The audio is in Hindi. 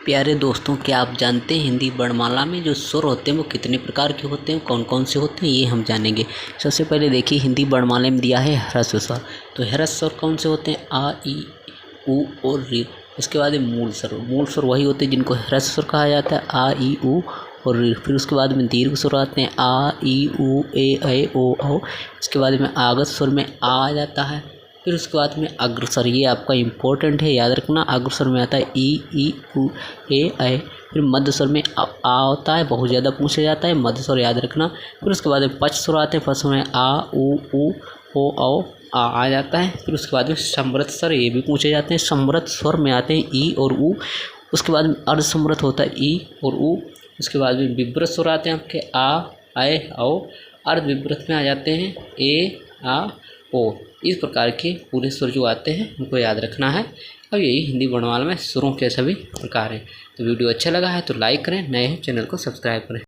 प्यारे दोस्तों, क्या आप जानते हैं हिंदी वर्णमाला में जो स्वर होते हैं वो कितने प्रकार के होते हैं, कौन कौन से होते हैं, ये हम जानेंगे। सबसे पहले देखिए, हिंदी वर्णमाला में दिया है ह्रस्व स्वर। तो ह्रस्व स्वर कौन से होते हैं? आ, ई, उ और ऋ। उसके बाद मूल स्वर। मूल स्वर वही होते हैं जिनको ह्रस्व स्वर कहा जाता है, आ, ई, उ और ऋ। फिर उसके बाद में दीर्घ स्वर आते हैं, आ, ई, उ, ए, ऐ, ओ, औ। उसके बाद में आगत स्वर में आ जाता है। फिर उसके बाद में अग्रस्वर, ये आपका इम्पोर्टेंट है, याद रखना। अग्रस्वर में आता है ई, उ, ए, ऐ। फिर मध्य स्वर में आ होता है, बहुत ज़्यादा पूछा जाता है, मध्य स्वर याद रखना। फिर उसके बाद में पक्ष स्वर आते हैं, पक्ष में आ, उ, ओ, औ आ जाता है। फिर उसके बाद में समृत स्वर, ये भी पूछे जाते हैं। समृत स्वर में आते हैं ई और उ। उसके बाद में अर्धसमृत होता है ई और उ। उसके बाद में विव्रत स्वर आते हैं आपके आ, ऐ, औ। अर्ध विव्रत में आ जाते हैं ए, आ, ओ। इस प्रकार के पूरे स्वर जो आते हैं उनको याद रखना है। अब यही हिंदी वर्णमाला में स्वरों के सभी प्रकार हैं। तो वीडियो अच्छा लगा है तो लाइक करें, नए हैं चैनल को सब्सक्राइब करें।